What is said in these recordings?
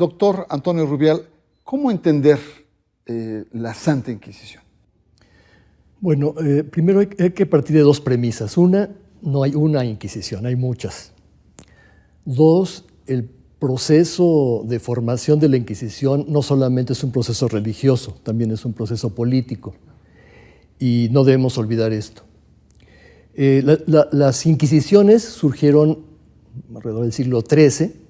Doctor Antonio Rubial, ¿cómo entender la Santa Inquisición? Bueno, primero hay que partir de dos premisas. Una, no hay una Inquisición, hay muchas. Dos, el proceso de formación de la Inquisición no solamente es un proceso religioso, también es un proceso político. Y no debemos olvidar esto. Las Inquisiciones surgieron alrededor del siglo XIII,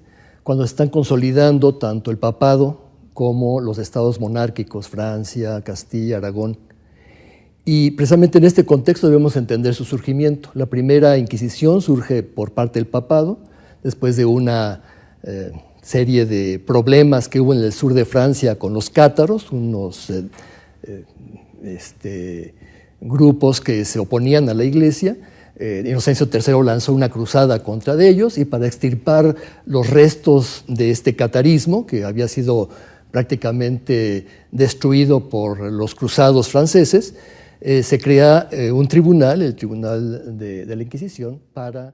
cuando están consolidando tanto el papado como los estados monárquicos, Francia, Castilla, Aragón. Y precisamente en este contexto debemos entender su surgimiento. La primera Inquisición surge por parte del papado, después de una serie de problemas que hubo en el sur de Francia con los cátaros, unos grupos que se oponían a la Iglesia. Inocencio III lanzó una cruzada contra ellos y para extirpar los restos de este catarismo, que había sido prácticamente destruido por los cruzados franceses, se crea un tribunal, el Tribunal de la Inquisición, para...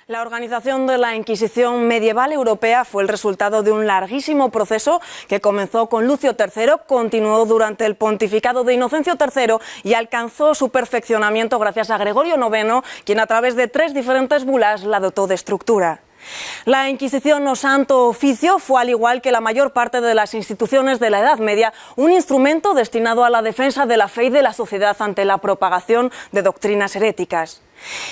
La organización de la Inquisición medieval europea fue el resultado de un larguísimo proceso que comenzó con Lucio III, continuó durante el pontificado de Inocencio III y alcanzó su perfeccionamiento gracias a Gregorio IX, quien a través de 3 diferentes bulas la dotó de estructura. La Inquisición o Santo Oficio fue, al igual que la mayor parte de las instituciones de la Edad Media, un instrumento destinado a la defensa de la fe y de la sociedad ante la propagación de doctrinas heréticas.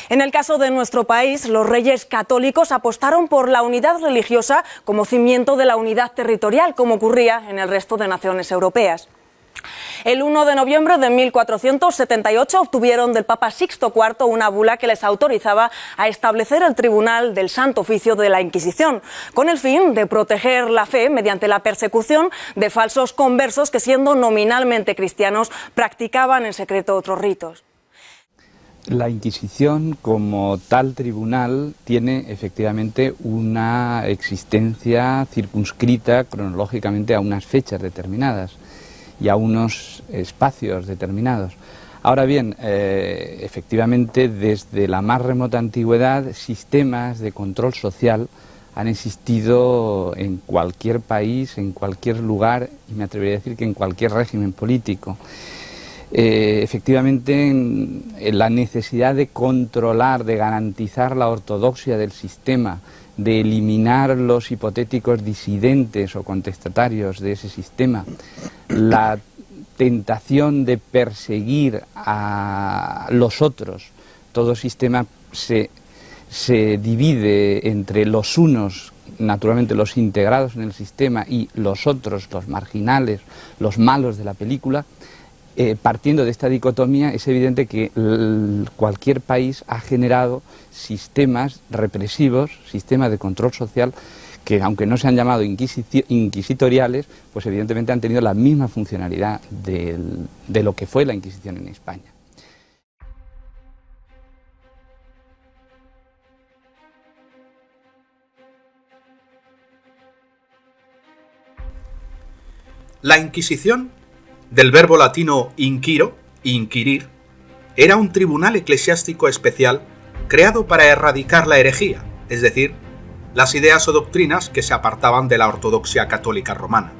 En el caso de nuestro país, los reyes católicos apostaron por la unidad religiosa como cimiento de la unidad territorial, como ocurría en el resto de naciones europeas. El 1 de noviembre de 1478 obtuvieron del Papa Sixto IV una bula que les autorizaba a establecer el Tribunal del Santo Oficio de la Inquisición, con el fin de proteger la fe mediante la persecución de falsos conversos que, siendo nominalmente cristianos, practicaban en secreto otros ritos. La Inquisición, como tal tribunal, tiene efectivamente una existencia circunscrita cronológicamente a unas fechas determinadas y a unos espacios determinados. Ahora bien, efectivamente, desde la más remota antigüedad, sistemas de control social han existido en cualquier país, en cualquier lugar, y me atrevería a decir que en cualquier régimen político. Efectivamente, la necesidad de controlar, de garantizar la ortodoxia del sistema, de eliminar los hipotéticos disidentes o contestatarios de ese sistema, la tentación de perseguir a los otros. Todo sistema se divide entre los unos, naturalmente los integrados en el sistema, y los otros, los marginales, los malos de la película. Partiendo de esta dicotomía, es evidente que cualquier país ha generado sistemas represivos, sistemas de control social, que aunque no se han llamado inquisitoriales, pues evidentemente han tenido la misma funcionalidad de lo que fue la Inquisición en España. La Inquisición, del verbo latino inquiro, inquirir, era un tribunal eclesiástico especial creado para erradicar la herejía, es decir, las ideas o doctrinas que se apartaban de la ortodoxia católica romana.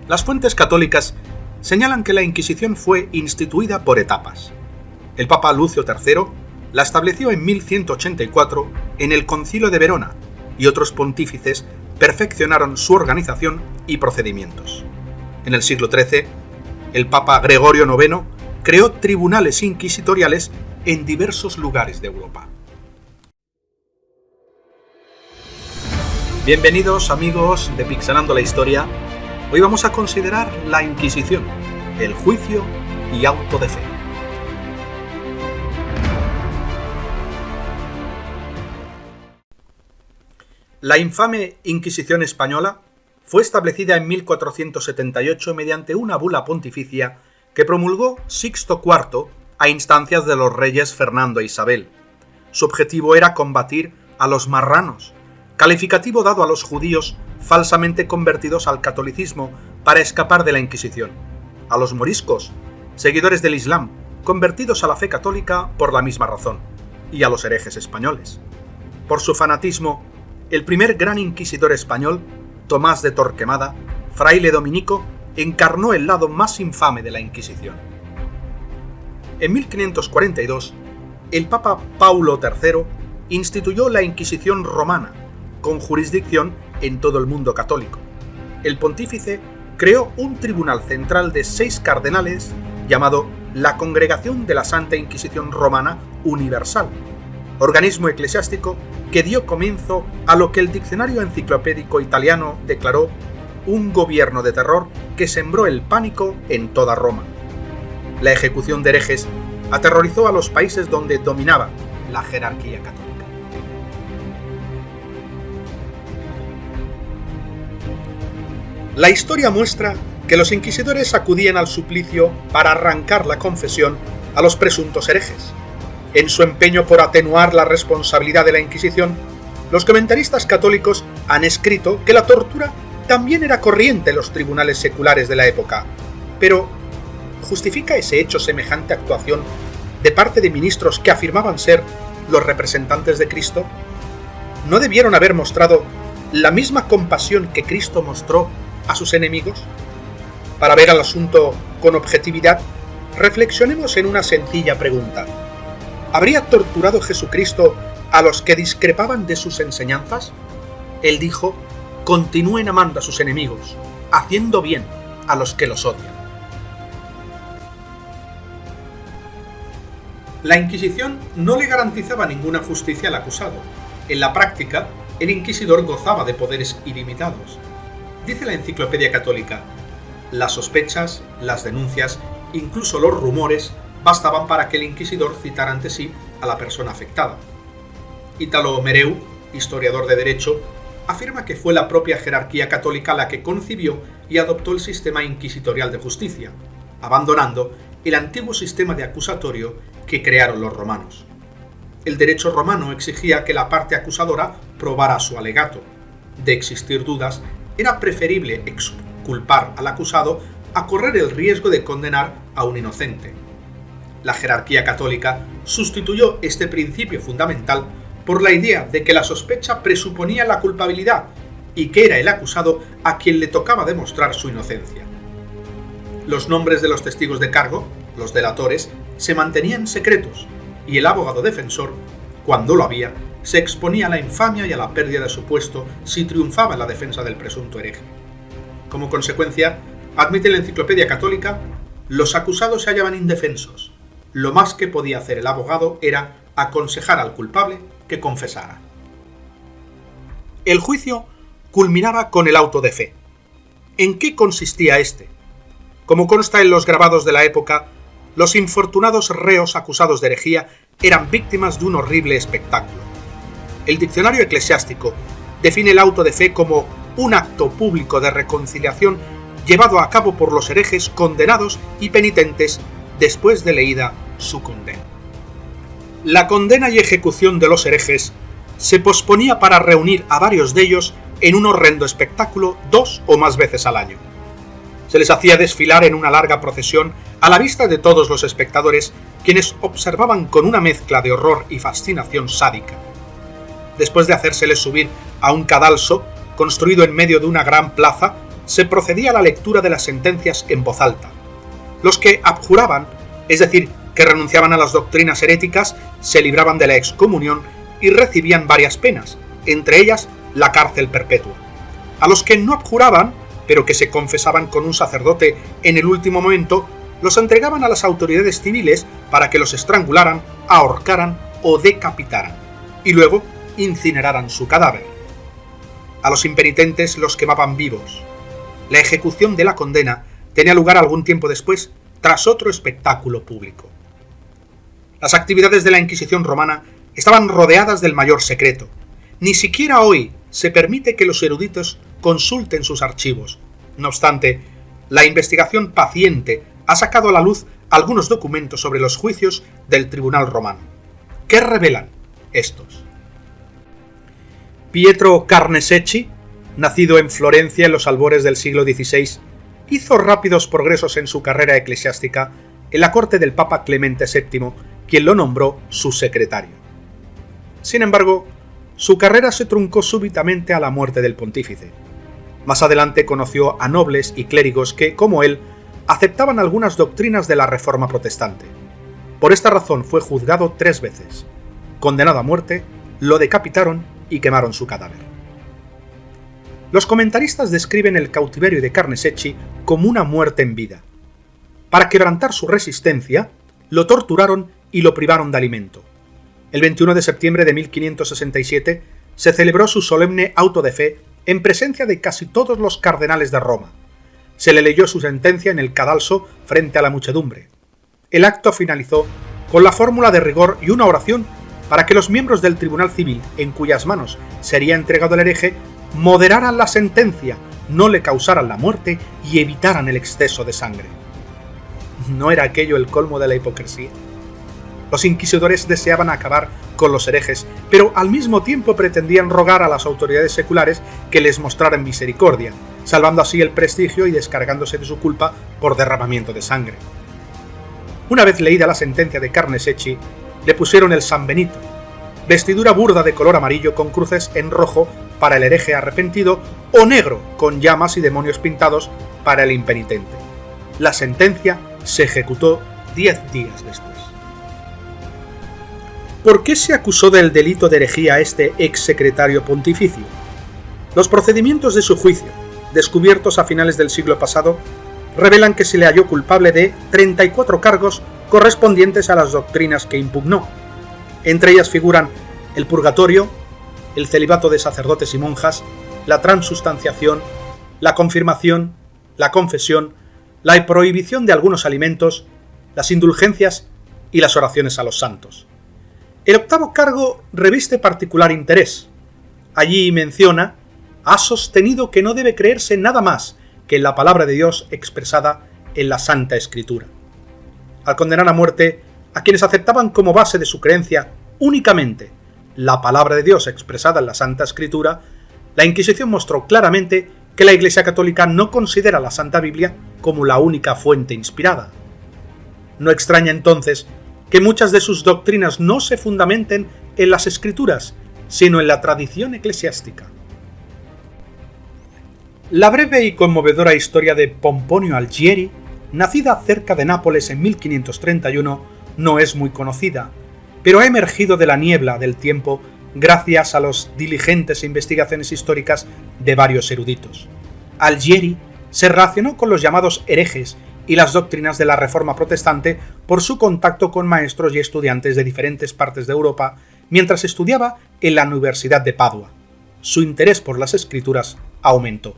Las fuentes católicas señalan que la Inquisición fue instituida por etapas. El Papa Lucio III la estableció en 1184 en el Concilio de Verona y otros pontífices perfeccionaron su organización y procedimientos. En el siglo XIII, el Papa Gregorio IX creó tribunales inquisitoriales en diversos lugares de Europa. Bienvenidos amigos de Pixelando la Historia. Hoy vamos a considerar la Inquisición, el juicio y auto de fe. La infame Inquisición española fue establecida en 1478 mediante una bula pontificia que promulgó Sixto IV a instancias de los reyes Fernando e Isabel. Su objetivo era combatir a los marranos, calificativo dado a los judíos falsamente convertidos al catolicismo para escapar de la Inquisición, a los moriscos, seguidores del Islam, convertidos a la fe católica por la misma razón, y a los herejes españoles. Por su fanatismo, el primer gran inquisidor español Tomás de Torquemada, fraile dominico, encarnó el lado más infame de la Inquisición. En 1542, el Papa Paulo III instituyó la Inquisición romana, con jurisdicción en todo el mundo católico. El pontífice creó un tribunal central de 6 cardenales llamado la Congregación de la Santa Inquisición Romana Universal, organismo eclesiástico que dio comienzo a lo que el diccionario enciclopédico italiano declaró un gobierno de terror que sembró el pánico en toda Roma. La ejecución de herejes aterrorizó a los países donde dominaba la jerarquía católica. La historia muestra que los inquisidores acudían al suplicio para arrancar la confesión a los presuntos herejes. En su empeño por atenuar la responsabilidad de la Inquisición, los comentaristas católicos han escrito que la tortura también era corriente en los tribunales seculares de la época. Pero, ¿justifica ese hecho semejante actuación de parte de ministros que afirmaban ser los representantes de Cristo? ¿No debieron haber mostrado la misma compasión que Cristo mostró a sus enemigos? Para ver al asunto con objetividad, reflexionemos en una sencilla pregunta. ¿Habría torturado Jesucristo a los que discrepaban de sus enseñanzas? Él dijo: continúen amando a sus enemigos, haciendo bien a los que los odian. La Inquisición no le garantizaba ninguna justicia al acusado. En la práctica, el inquisidor gozaba de poderes ilimitados. Dice la Enciclopedia Católica: las sospechas, las denuncias, incluso los rumores, bastaban para que el inquisidor citara ante sí a la persona afectada. Italo Mereu, historiador de derecho, afirma que fue la propia jerarquía católica la que concibió y adoptó el sistema inquisitorial de justicia, abandonando el antiguo sistema de acusatorio que crearon los romanos. El derecho romano exigía que la parte acusadora probara su alegato. De existir dudas, era preferible exculpar al acusado a correr el riesgo de condenar a un inocente. La jerarquía católica sustituyó este principio fundamental por la idea de que la sospecha presuponía la culpabilidad y que era el acusado a quien le tocaba demostrar su inocencia. Los nombres de los testigos de cargo, los delatores, se mantenían secretos y el abogado defensor, cuando lo había, se exponía a la infamia y a la pérdida de su puesto si triunfaba en la defensa del presunto hereje. Como consecuencia, admite la Enciclopedia Católica, los acusados se hallaban indefensos. Lo más que podía hacer el abogado era aconsejar al culpable que confesara. El juicio culminaba con el auto de fe. ¿En qué consistía este? Como consta en los grabados de la época, los infortunados reos acusados de herejía eran víctimas de un horrible espectáculo. El diccionario eclesiástico define el auto de fe como un acto público de reconciliación llevado a cabo por los herejes condenados y penitentes después de leída su condena. La condena y ejecución de los herejes se posponía para reunir a varios de ellos en un horrendo espectáculo 2 o más veces al año. Se les hacía desfilar en una larga procesión a la vista de todos los espectadores, quienes observaban con una mezcla de horror y fascinación sádica. Después de hacérseles subir a un cadalso construido en medio de una gran plaza, se procedía a la lectura de las sentencias en voz alta. Los que abjuraban, es decir, que renunciaban a las doctrinas heréticas, se libraban de la excomunión y recibían varias penas, entre ellas la cárcel perpetua. A los que no abjuraban, pero que se confesaban con un sacerdote en el último momento, los entregaban a las autoridades civiles para que los estrangularan, ahorcaran o decapitaran, y luego incineraran su cadáver. A los impenitentes los quemaban vivos. La ejecución de la condena tenía lugar algún tiempo después, tras otro espectáculo público. Las actividades de la Inquisición romana estaban rodeadas del mayor secreto. Ni siquiera hoy se permite que los eruditos consulten sus archivos. No obstante, la investigación paciente ha sacado a la luz algunos documentos sobre los juicios del Tribunal romano. ¿Qué revelan estos? Pietro Carnesecchi, nacido en Florencia en los albores del siglo XVI, hizo rápidos progresos en su carrera eclesiástica en la corte del Papa Clemente VII, quien lo nombró su secretario. Sin embargo, su carrera se truncó súbitamente a la muerte del pontífice. Más adelante conoció a nobles y clérigos que, como él, aceptaban algunas doctrinas de la Reforma protestante. Por esta razón fue juzgado 3 veces. Condenado a muerte, lo decapitaron y quemaron su cadáver. Los comentaristas describen el cautiverio de Carnesecchi como una muerte en vida. Para quebrantar su resistencia, lo torturaron y lo privaron de alimento. El 21 de septiembre de 1567 se celebró su solemne auto de fe en presencia de casi todos los cardenales de Roma. Se le leyó su sentencia en el cadalso frente a la muchedumbre. El acto finalizó con la fórmula de rigor y una oración para que los miembros del Tribunal Civil, en cuyas manos sería entregado el hereje, moderaran la sentencia, no le causaran la muerte y evitaran el exceso de sangre. ¿No era aquello el colmo de la hipocresía? Los inquisidores deseaban acabar con los herejes, pero al mismo tiempo pretendían rogar a las autoridades seculares que les mostraran misericordia, salvando así el prestigio y descargándose de su culpa por derramamiento de sangre. Una vez leída la sentencia de Carnesecchi, le pusieron el San Benito, vestidura burda de color amarillo con cruces en rojo para el hereje arrepentido o negro con llamas y demonios pintados para el impenitente. La sentencia se ejecutó 10 días después. ¿Por qué se acusó del delito de herejía a este exsecretario pontificio? Los procedimientos de su juicio, descubiertos a finales del siglo pasado, revelan que se le halló culpable de 34 cargos correspondientes a las doctrinas que impugnó. Entre ellas figuran el purgatorio, el celibato de sacerdotes y monjas, la transustanciación, la confirmación, la confesión, la prohibición de algunos alimentos, las indulgencias y las oraciones a los santos. El 8º cargo reviste particular interés. Allí menciona: ha sostenido que no debe creerse nada más que en la palabra de Dios expresada en la Santa Escritura. Al condenar a muerte a quienes aceptaban como base de su creencia únicamente la palabra de Dios expresada en la Santa Escritura, la Inquisición mostró claramente que la Iglesia Católica no considera la Santa Biblia como la única fuente inspirada. No extraña entonces que muchas de sus doctrinas no se fundamenten en las Escrituras, sino en la tradición eclesiástica. La breve y conmovedora historia de Pomponio Algieri, nacida cerca de Nápoles en 1531, no es muy conocida, pero ha emergido de la niebla del tiempo gracias a las diligentes investigaciones históricas de varios eruditos. Algieri se relacionó con los llamados herejes y las doctrinas de la Reforma protestante por su contacto con maestros y estudiantes de diferentes partes de Europa mientras estudiaba en la Universidad de Padua. Su interés por las Escrituras aumentó.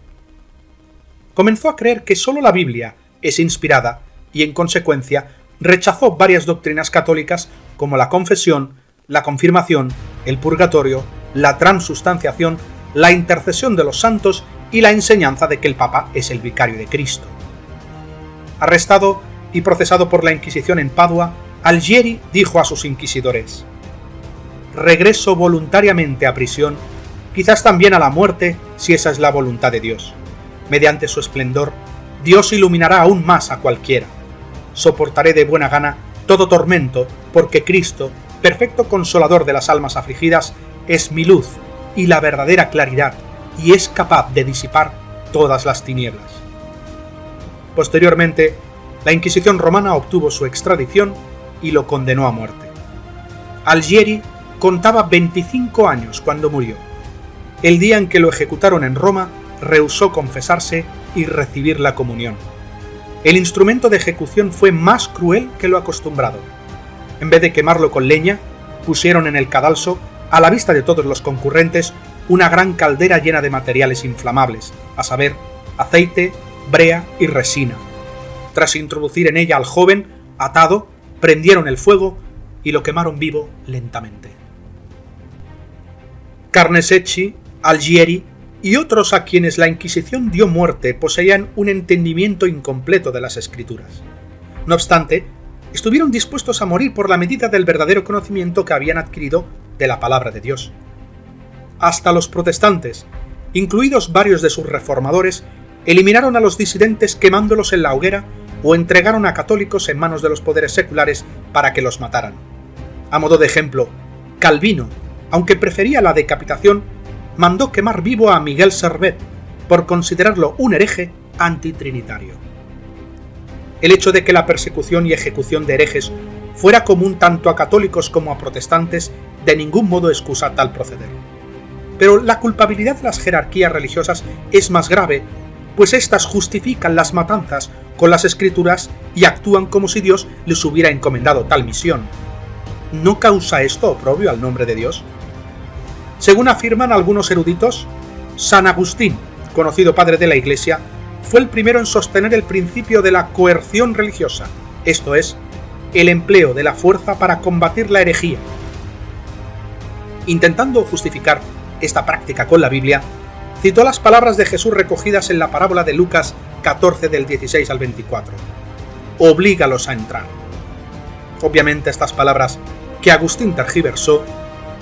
Comenzó a creer que sólo la Biblia es inspirada y, en consecuencia, rechazó varias doctrinas católicas como la confesión, la confirmación, el purgatorio, la transustanciación, la intercesión de los santos y la enseñanza de que el Papa es el vicario de Cristo. Arrestado y procesado por la Inquisición en Padua, Algieri dijo a sus inquisidores: «Regreso voluntariamente a prisión, quizás también a la muerte, si esa es la voluntad de Dios. Mediante su esplendor, Dios iluminará aún más a cualquiera. Soportaré de buena gana todo tormento, porque Cristo, perfecto consolador de las almas afligidas, es mi luz y la verdadera claridad, y es capaz de disipar todas las tinieblas». Posteriormente, la Inquisición romana obtuvo su extradición y lo condenó a muerte. Algieri contaba 25 años cuando murió. El día en que lo ejecutaron en Roma, rehusó confesarse y recibir la comunión. El instrumento de ejecución fue más cruel que lo acostumbrado. En vez de quemarlo con leña, pusieron en el cadalso, a la vista de todos los concurrentes, una gran caldera llena de materiales inflamables, a saber, aceite, brea y resina. Tras introducir en ella al joven, atado, prendieron el fuego y lo quemaron vivo lentamente. Carnesecchi, Algieri y otros a quienes la Inquisición dio muerte poseían un entendimiento incompleto de las Escrituras. No obstante, estuvieron dispuestos a morir por la medida del verdadero conocimiento que habían adquirido de la palabra de Dios. Hasta los protestantes, incluidos varios de sus reformadores, eliminaron a los disidentes quemándolos en la hoguera o entregaron a católicos en manos de los poderes seculares para que los mataran. A modo de ejemplo, Calvino, aunque prefería la decapitación, mandó quemar vivo a Miguel Servet, por considerarlo un hereje antitrinitario. El hecho de que la persecución y ejecución de herejes fuera común tanto a católicos como a protestantes de ningún modo excusa tal proceder. Pero la culpabilidad de las jerarquías religiosas es más grave, pues éstas justifican las matanzas con las Escrituras y actúan como si Dios les hubiera encomendado tal misión. ¿No causa esto oprobio al nombre de Dios? Según afirman algunos eruditos, San Agustín, conocido padre de la Iglesia, fue el primero en sostener el principio de la coerción religiosa, esto es, el empleo de la fuerza para combatir la herejía. Intentando justificar esta práctica con la Biblia, citó las palabras de Jesús recogidas en la parábola de Lucas 14 del 16 al 24. Oblígalos a entrar. Obviamente estas palabras, que Agustín tergiversó,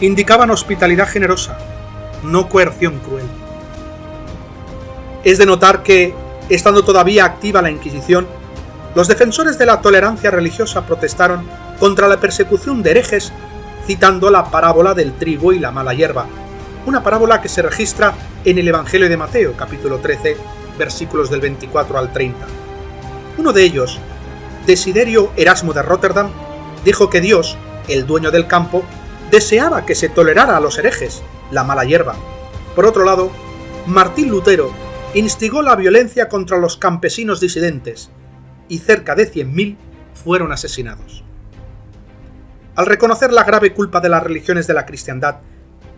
indicaban hospitalidad generosa, no coerción cruel. Es de notar que, estando todavía activa la Inquisición, los defensores de la tolerancia religiosa protestaron contra la persecución de herejes citando la parábola del trigo y la mala hierba, una parábola que se registra en el Evangelio de Mateo, capítulo 13, versículos del 24 al 30. Uno de ellos, Desiderio Erasmo de Rotterdam, dijo que Dios, el dueño del campo, deseaba que se tolerara a los herejes, la mala hierba. Por otro lado, Martín Lutero instigó la violencia contra los campesinos disidentes, y cerca de 100.000 fueron asesinados. Al reconocer la grave culpa de las religiones de la cristiandad,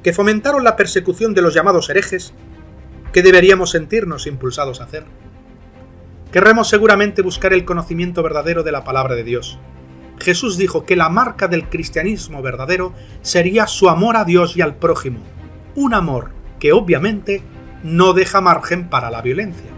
que fomentaron la persecución de los llamados herejes, ¿qué deberíamos sentirnos impulsados a hacer? Querremos seguramente buscar el conocimiento verdadero de la palabra de Dios. Jesús dijo que la marca del cristianismo verdadero sería su amor a Dios y al prójimo, un amor que obviamente no deja margen para la violencia.